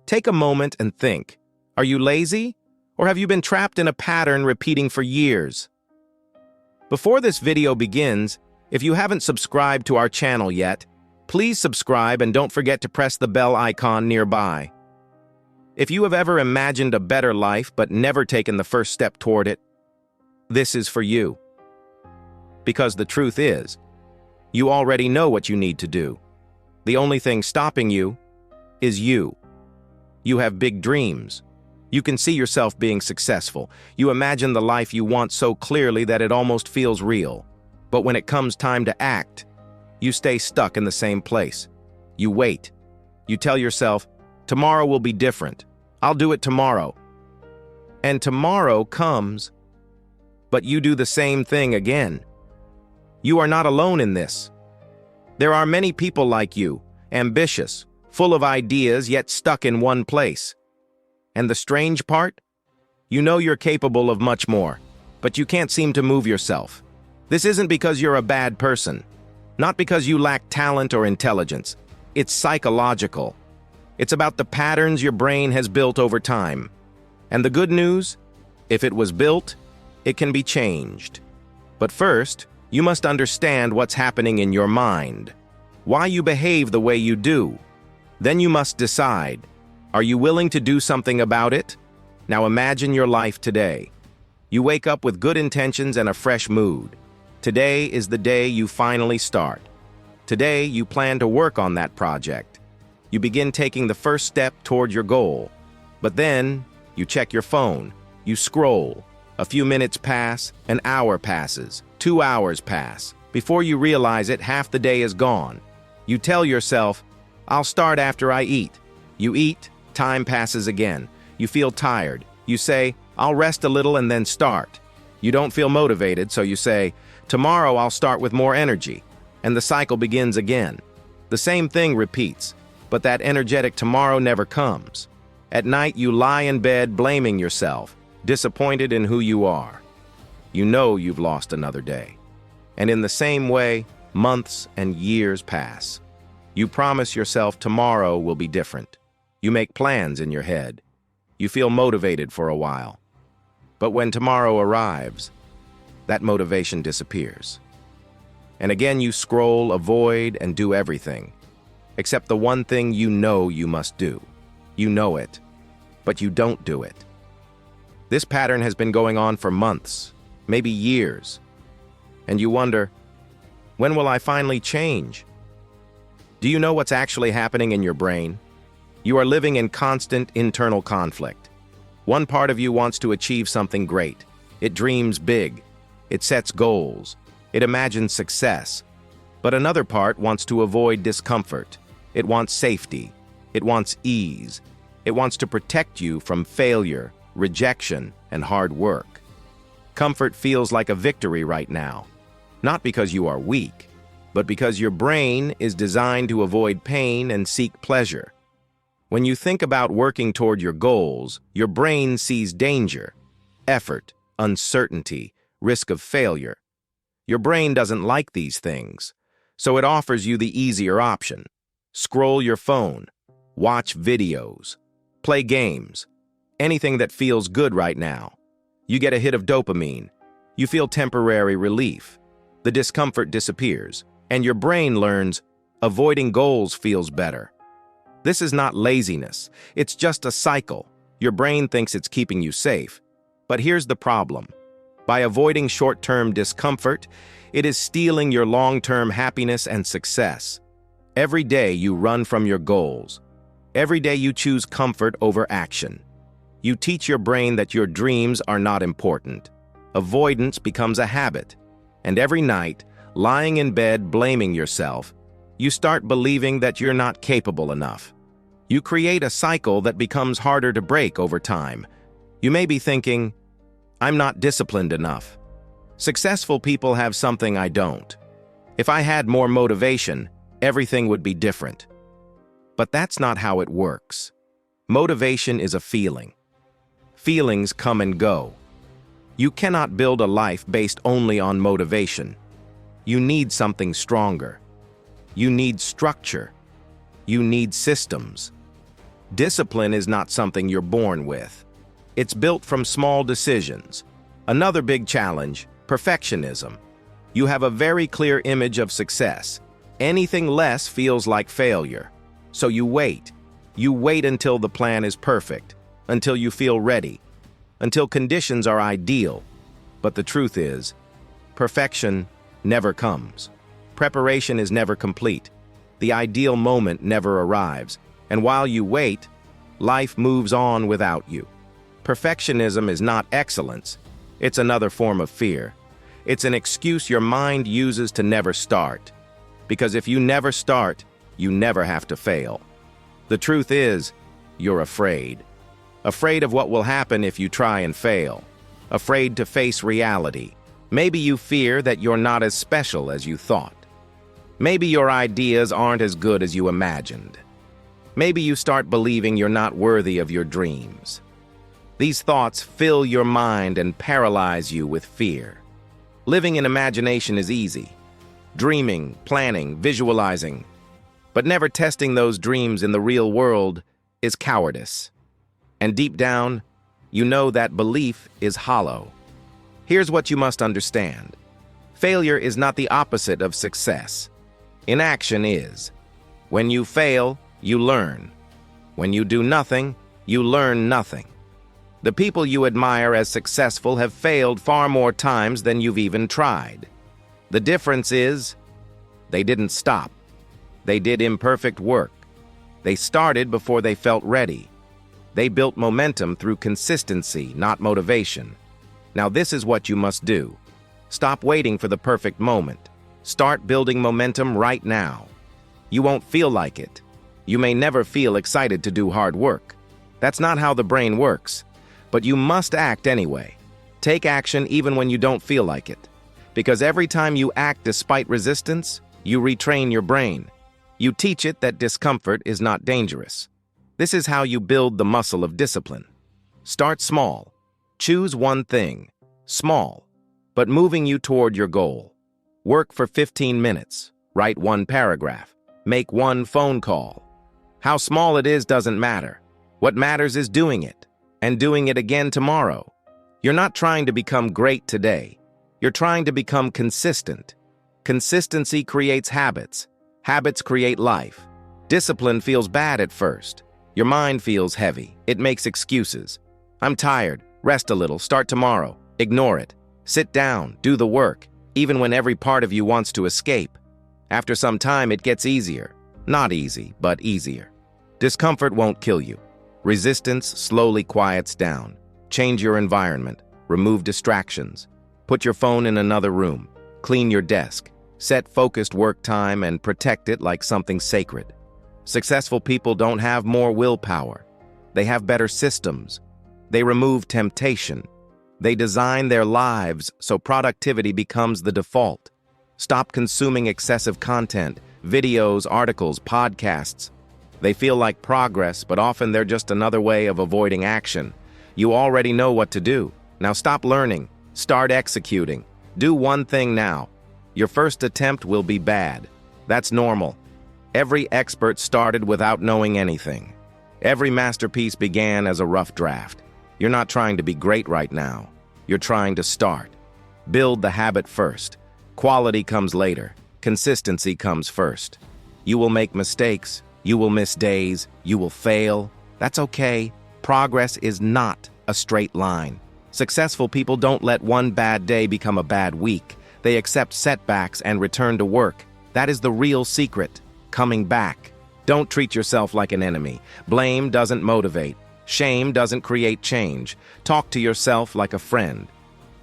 Take a moment and think. Are you lazy? Or have you been trapped in a pattern repeating for years? Before this video begins, if you haven't subscribed to our channel yet, please subscribe and don't forget to press the bell icon nearby. If you have ever imagined a better life but never taken the first step toward it, this is for you. Because the truth is, you already know what you need to do. The only thing stopping you is you. You have big dreams. You can see yourself being successful. You imagine the life you want so clearly that it almost feels real. But when it comes time to act, you stay stuck in the same place. You wait. You tell yourself, tomorrow will be different. I'll do it tomorrow. And tomorrow comes, but you do the same thing again. You are not alone in this. There are many people like you, ambitious, full of ideas, yet stuck in one place. And the strange part? You know you're capable of much more, but you can't seem to move yourself. This isn't because you're a bad person, not because you lack talent or intelligence. It's psychological. It's about the patterns your brain has built over time. And the good news? If it was built, it can be changed. But first, you must understand what's happening in your mind, why you behave the way you do. Then you must decide, are you willing to do something about it? Now imagine your life today. You wake up with good intentions and a fresh mood. Today is the day you finally start. Today you plan to work on that project. You begin taking the first step toward your goal. But then, you check your phone, you scroll. A few minutes pass, an hour passes, 2 hours pass. Before you realize it, half the day is gone. You tell yourself, I'll start after I eat. You eat, time passes again. You feel tired. You say, I'll rest a little and then start. You don't feel motivated, so you say, tomorrow I'll start with more energy. And the cycle begins again. The same thing repeats, but that energetic tomorrow never comes. At night, you lie in bed blaming yourself, disappointed in who you are. You know you've lost another day. And in the same way, months and years pass. You promise yourself tomorrow will be different. You make plans in your head. You feel motivated for a while. But when tomorrow arrives, that motivation disappears. And again you scroll, avoid, and do everything, except the one thing you know you must do. You know it, but you don't do it. This pattern has been going on for months, maybe years. And you wonder, when will I finally change? Do you know what's actually happening in your brain? You are living in constant internal conflict. One part of you wants to achieve something great. It dreams big. It sets goals. It imagines success. But another part wants to avoid discomfort. It wants safety. It wants ease. It wants to protect you from failure, rejection, and hard work. Comfort feels like a victory right now. Not because you are weak, but because your brain is designed to avoid pain and seek pleasure. When you think about working toward your goals, your brain sees danger, effort, uncertainty, risk of failure. Your brain doesn't like these things, so it offers you the easier option. Scroll your phone, watch videos, play games, anything that feels good right now. You get a hit of dopamine. You feel temporary relief. The discomfort disappears, and your brain learns avoiding goals feels better. This is not laziness. It's just a cycle. Your brain thinks it's keeping you safe. But here's the problem. By avoiding short-term discomfort, it is stealing your long-term happiness and success. Every day you run from your goals. Every day you choose comfort over action. You teach your brain that your dreams are not important. Avoidance becomes a habit. And every night, lying in bed blaming yourself, you start believing that you're not capable enough. You create a cycle that becomes harder to break over time. You may be thinking, I'm not disciplined enough. Successful people have something I don't. If I had more motivation, everything would be different. But that's not how it works. Motivation is a feeling. Feelings come and go. You cannot build a life based only on motivation. You need something stronger. You need structure. You need systems. Discipline is not something you're born with. It's built from small decisions. Another big challenge, perfectionism. You have a very clear image of success. Anything less feels like failure. So you wait. You wait until the plan is perfect, until you feel ready, until conditions are ideal. But the truth is, perfection never comes. Preparation is never complete. The ideal moment never arrives. And while you wait, life moves on without you. Perfectionism is not excellence. It's another form of fear. It's an excuse your mind uses to never start. Because if you never start, you never have to fail. The truth is, you're afraid. Afraid of what will happen if you try and fail. Afraid to face reality. Maybe you fear that you're not as special as you thought. Maybe your ideas aren't as good as you imagined. Maybe you start believing you're not worthy of your dreams. These thoughts fill your mind and paralyze you with fear. Living in imagination is easy. Dreaming, planning, visualizing. But never testing those dreams in the real world is cowardice. And deep down, you know that belief is hollow. Here's what you must understand. Failure is not the opposite of success. Inaction is. When you fail, you learn. When you do nothing, you learn nothing. The people you admire as successful have failed far more times than you've even tried. The difference is, they didn't stop. They did imperfect work. They started before they felt ready. They built momentum through consistency, not motivation. Now this is what you must do. Stop waiting for the perfect moment. Start building momentum right now. You won't feel like it. You may never feel excited to do hard work. That's not how the brain works. But you must act anyway. Take action even when you don't feel like it. Because every time you act despite resistance, you retrain your brain. You teach it that discomfort is not dangerous. This is how you build the muscle of discipline. Start small. Choose one thing, small, but moving you toward your goal. Work for 15 minutes. Write one paragraph. Make one phone call. How small it is doesn't matter. What matters is doing it, and doing it again tomorrow. You're not trying to become great today. You're trying to become consistent. Consistency creates habits. Habits create life. Discipline feels bad at first. Your mind feels heavy. It makes excuses. I'm tired. Rest a little. Start tomorrow. Ignore it. Sit down. Do the work, even when every part of you wants to escape. After some time, it gets easier. Not easy, but easier. Discomfort won't kill you. Resistance slowly quiets down. Change your environment. Remove distractions. Put your phone in another room. Clean your desk. Set focused work time and protect it like something sacred. Successful people don't have more willpower. They have better systems. They remove temptation. They design their lives so productivity becomes the default. Stop consuming excessive content, videos, articles, podcasts. They feel like progress, but often they're just another way of avoiding action. You already know what to do. Now stop learning. Start executing. Do one thing now. Your first attempt will be bad. That's normal. Every expert started without knowing anything. Every masterpiece began as a rough draft. You're not trying to be great right now. You're trying to start. Build the habit first. Quality comes later. Consistency comes first. You will make mistakes. You will miss days. You will fail. That's okay. Progress is not a straight line. Successful people don't let one bad day become a bad week. They accept setbacks and return to work. That is the real secret. Coming back. Don't treat yourself like an enemy. Blame doesn't motivate. Shame doesn't create change. Talk to yourself like a friend.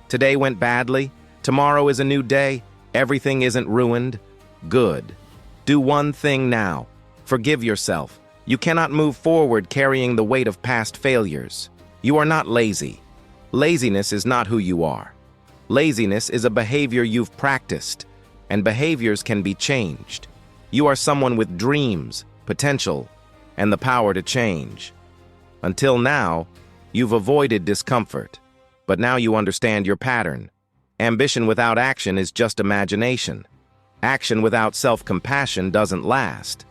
Today went badly. Tomorrow is a new day. Everything isn't ruined. Good. Do one thing now. Forgive yourself. You cannot move forward carrying the weight of past failures. You are not lazy. Laziness is not who you are. Laziness is a behavior you've practiced, and behaviors can be changed. You are someone with dreams, potential, and the power to change. Until now, you've avoided discomfort, but now you understand your pattern. Ambition without action is just imagination. Action without self-compassion doesn't last.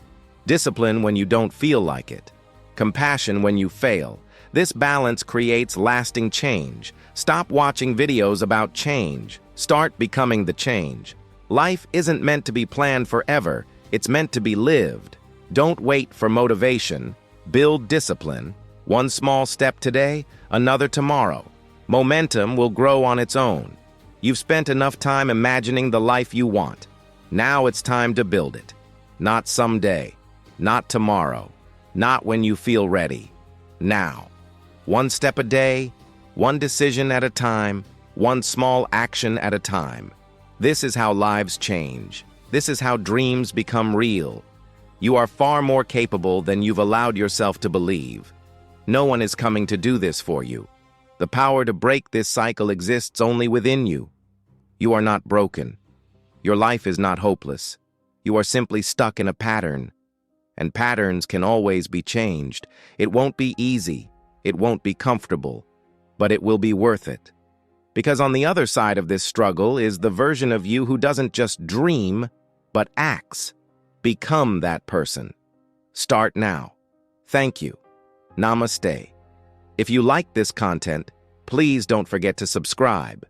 Discipline when you don't feel like it. compassion when you fail. This balance creates lasting change. Stop watching videos about change. Start becoming the change. Life isn't meant to be planned forever. It's meant to be lived. Don't wait for motivation. Build discipline. One small step today, another tomorrow. Momentum will grow on its own. You've spent enough time imagining the life you want. Now it's time to build it. Not someday, not tomorrow, not when you feel ready. Now. One step a day, one decision at a time, one small action at a time. This is how lives change. This is how dreams become real. You are far more capable than you've allowed yourself to believe. No one is coming to do this for you. The power to break this cycle exists only within you. You are not broken. Your life is not hopeless. You are simply stuck in a pattern. And patterns can always be changed. It won't be easy. It won't be comfortable. But it will be worth it. Because on the other side of this struggle is the version of you who doesn't just dream, but acts. Become that person. Start now. Thank you. Namaste. If you like this content, please don't forget to subscribe.